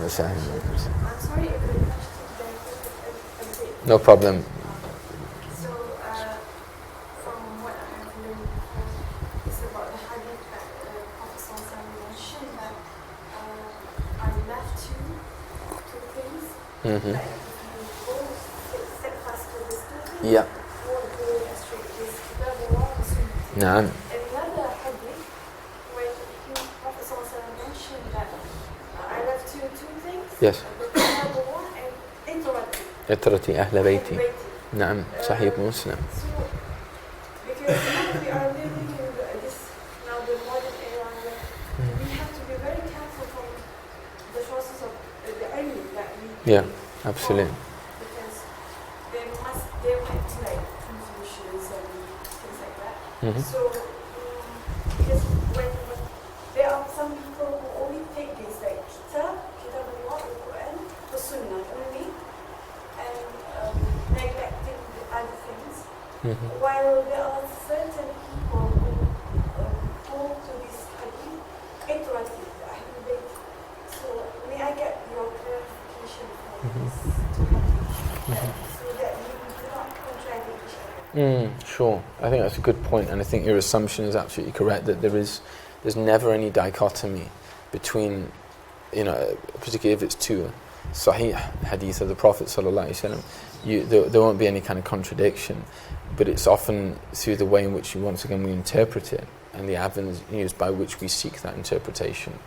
I'm sorry if the question No problem. So, from what I have learned before, it's about the hadith that Prophet Sallallahu mentioned that are left two things. Mm-hmm. That if you go steadfast to this two things, Yeah. you won't go astray. This kitab Allah wa sunnah. Naam. Another hadith when Prophet Sallallahu mentioned that I left two things. Yes. The kitab Allah and interrupted. إطرتي أهل بيتي. نعم صحيح مسلم. So, because now we are living in the modern era where we have to be very careful from the sources of the enemy that we Yeah, absolutely. because there might be like confusions and things like that. Mm-hmm. So because when there are some people who only take this like kitab Allah, Quran, the Sunnah only, and neglecting the other things. Mm-hmm. While there are certain people who hold to this hadith, iterative, the Ahlul Bayt. So may I get your clarification for this so that we do not contradict each other? Sure. I think that's a good point, and I think your assumption is absolutely correct that there's never any dichotomy between, particularly if it's two Sahih hadith of the Prophet sallallahu alaihi wasallam, there won't be any kind of contradiction, but it's often through the way in which we interpret it and the avenues by which we seek that interpretation.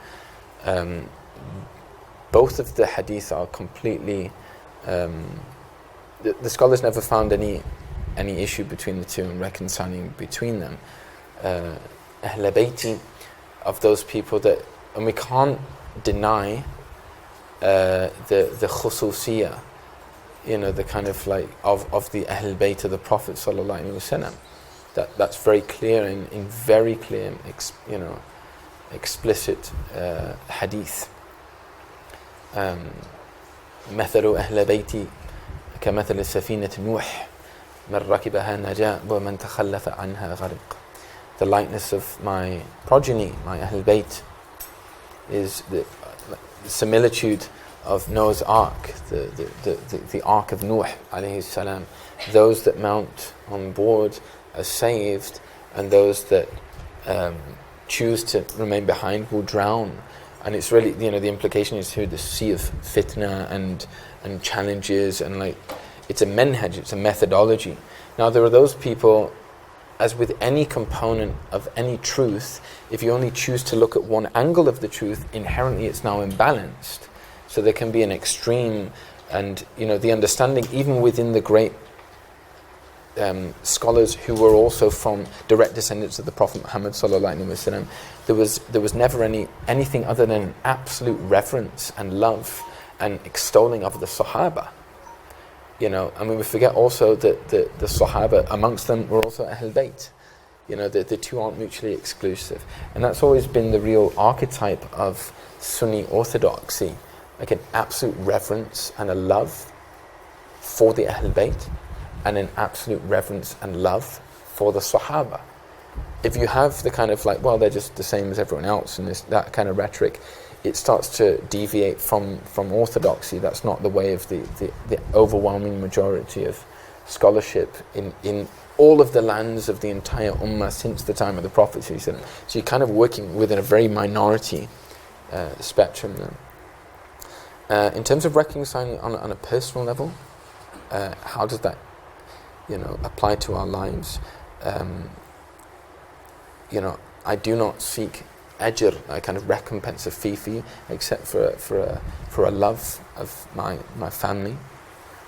Both of the hadith are completely. The scholars never found any issue between the two and reconciling between them. Ahlul Bayt, of those people that, and we can't deny the khususiyah, the kind of like of the Ahlul Bayt of the Prophet sallallahu alaihi wasallam. That's very clear in very clear, explicit hadith. مثل أهل بيتي كمثل سفينة نوح من ركبها نجا ومن تخلف عنها غرق. The likeness of my progeny, my Ahlul Bayt, is the similitude of Noah's Ark, the Ark of Nuh alayhi salam. Those that mount on board are saved, and those that choose to remain behind will drown. And it's really, the implication is through the sea of fitna and challenges, and like it's a manhaj, it's a methodology. Now there are those people, as with any component of any truth, if you only choose to look at one angle of the truth, inherently it's now imbalanced. So there can be an extreme, and the understanding, even within the great scholars who were also from direct descendants of the Prophet Muhammad sallallahu alaihi wasallam, there was never anything other than absolute reverence and love and extolling of the Sahaba. And we forget also that the Sahaba amongst them were also Ahlul Bayt. The two aren't mutually exclusive, and that's always been the real archetype of Sunni orthodoxy, like an absolute reverence and a love for the Ahlul Bayt, and an absolute reverence and love for the Sahaba. If you have the kind of like, well, they're just the same as everyone else, and that kind of rhetoric, it starts to deviate from orthodoxy. That's not the way of the overwhelming majority of scholarship in all of the lands of the entire ummah since the time of the Prophet. So you're kind of working within a very minority spectrum then. In terms of reconciling on a personal level, how does that apply to our lives? I do not seek ajr, a kind of recompense of fee for you, except for a love of my family.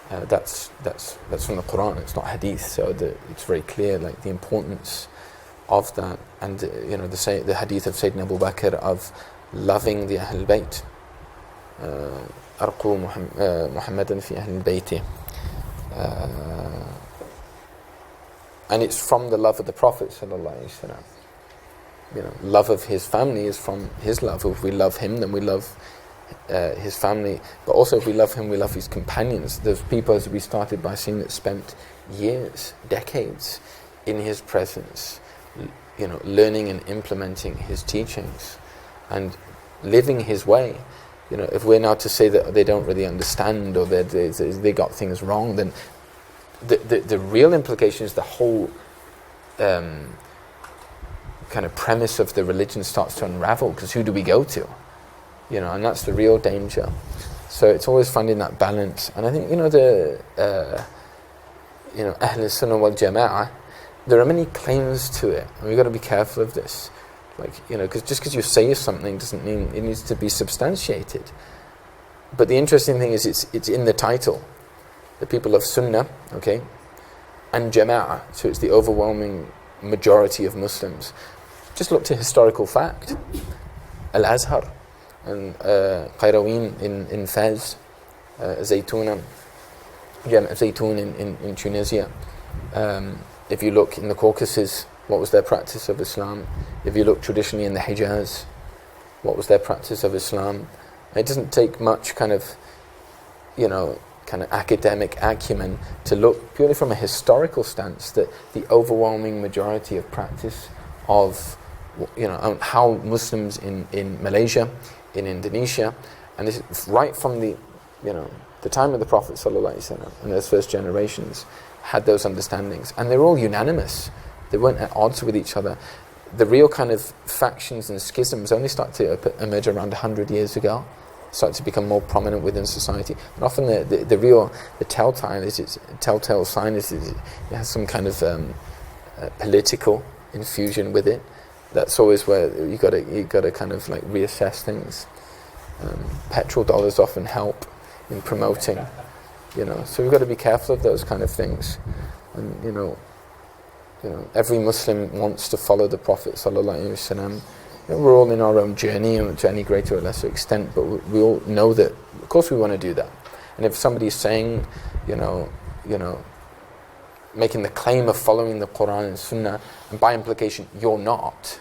That's from the Quran. It's not hadith, so it's very clear, like the importance of that, and the hadith of Sayyidina Abu Bakr of loving the Ahlul Bayt. أرقو محمدا في أهل بيته. And it's from the love of the Prophet sallallahu alaihi wasallam. Love of his family is from his love. If we love him, then we love his family. But also, if we love him, we love his companions. There's people, as we started by seeing, that spent years, decades in his presence, learning and implementing his teachings and living his way. if we're now to say that they don't really understand or they got things wrong, then the real implication is the whole kind of premise of the religion starts to unravel, because who do we go to? And that's the real danger. So it's always finding that balance. And I think, Ahlul Sunnah wal Jama'ah, there are many claims to it, and we've got to be careful of this. Because just because you say something doesn't mean it needs to be substantiated. But the interesting thing is it's in the title. The people of Sunnah, okay, and Jama'ah, so it's the overwhelming majority of Muslims. Just look to historical fact. Al-Azhar and Qayraween in Fez, Zaytun in Tunisia. If you look in the Caucasus, what was their practice of Islam? If you look traditionally in the Hijaz, what was their practice of Islam? It doesn't take much kind of academic acumen to look purely from a historical stance that the overwhelming majority of practice of how Muslims in Malaysia, in Indonesia, and this is right from the time of the Prophet ﷺ and those first generations had those understandings, and they're all unanimous. They weren't at odds with each other. The real kind of factions and schisms only start to emerge around 100 years ago, start to become more prominent within society. And often the telltale sign is it has some kind of political infusion with it. That's always where you got to kind of like reassess things. Petrol dollars often help in promoting, so we've got to be careful of those kind of things. And every Muslim wants to follow the Prophet ﷺ. We're all in our own journey, and to any greater or lesser extent, but we all know that, of course, we want to do that. And if somebody's saying, making the claim of following the Quran and Sunnah, and by implication, you're not,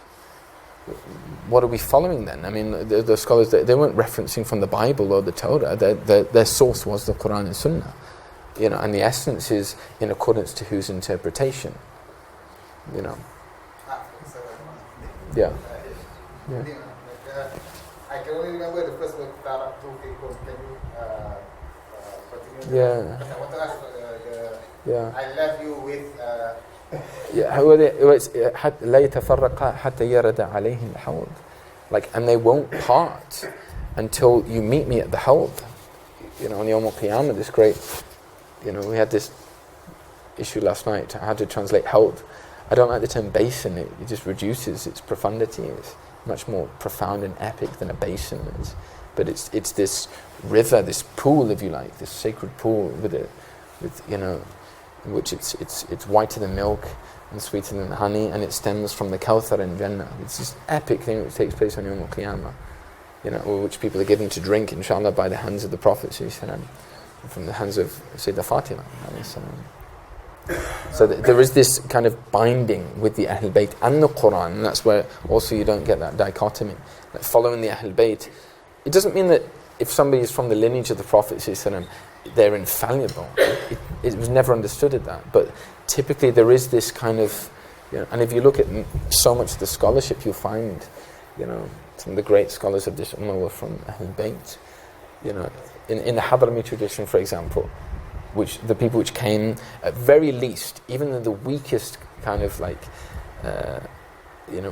what are we following then? I mean, the scholars, they weren't referencing from the Bible or the Torah. Their source was the Quran and Sunnah. And the essence is in accordance to whose interpretation. Yeah. Yeah. I can only remember the first word, Tarab to people. Can you continue? Yeah. I want to ask Yeah. I love you with. لا يتفرقا حتى يرد عليهم الحوض. And they won't part until you meet me at the Hawd. On Yawm al-Qiyamah, this great, we had this issue last night, how to translate Hawd. I don't like the term basin, it just reduces its profundity. It's much more profound and epic than a basin is. But it's this river, this pool, if you like, this sacred pool with in which it's whiter than milk and sweeter than honey, and it stems from the Kawthar in Jannah. It's this epic thing which takes place on Yawm al-Qiyamah, which people are given to drink, inshallah, by the hands of the Prophet, from the hands of Sayyidah Fatima. So there is this kind of binding with the Ahlul Bayt and the Quran, and that's where also you don't get that dichotomy. Like following the Ahlul Bayt, it doesn't mean that if somebody is from the lineage of the Prophet, they're infallible. It was never understood at that. But typically there is this kind of, and if you look at so much of the scholarship, you'll find, some of the great scholars of this ummah were from Ahlul Bayt. In the Hadrami tradition, for example, which the people which came, at very least, even in the weakest kind of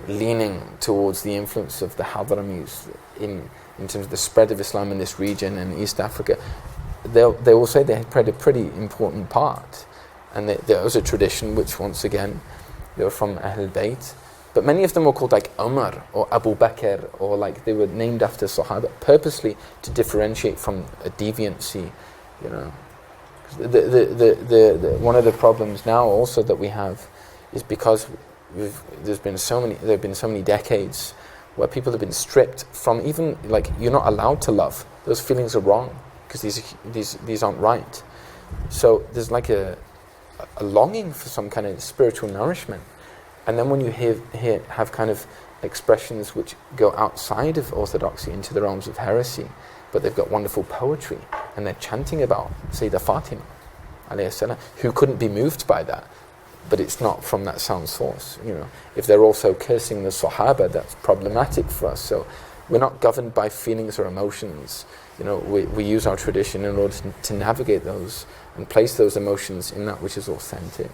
leaning towards the influence of the Hadramis in terms of the spread of Islam in this region and East Africa, they will say they had played a pretty important part. And there was a tradition which, once again, they were from Ahlul Bayt. But many of them were called like Umar or Abu Bakr, or they were named after Sahaba, purposely to differentiate from a deviancy, One of the problems now also that we have is because there have been so many decades where people have been stripped from even, you're not allowed to love. Those feelings are wrong because these aren't right. So there's a longing for some kind of spiritual nourishment. And then when you have kind of expressions which go outside of orthodoxy into the realms of heresy, but they've got wonderful poetry and they're chanting about Sayyidah Fatima alayhi salam, who couldn't be moved by that, but it's not from that sound source. If they're also cursing the Sahaba, that's problematic for us. So We're not governed by feelings or emotions. You know, we use our tradition in order to navigate those and place those emotions in that which is authentic.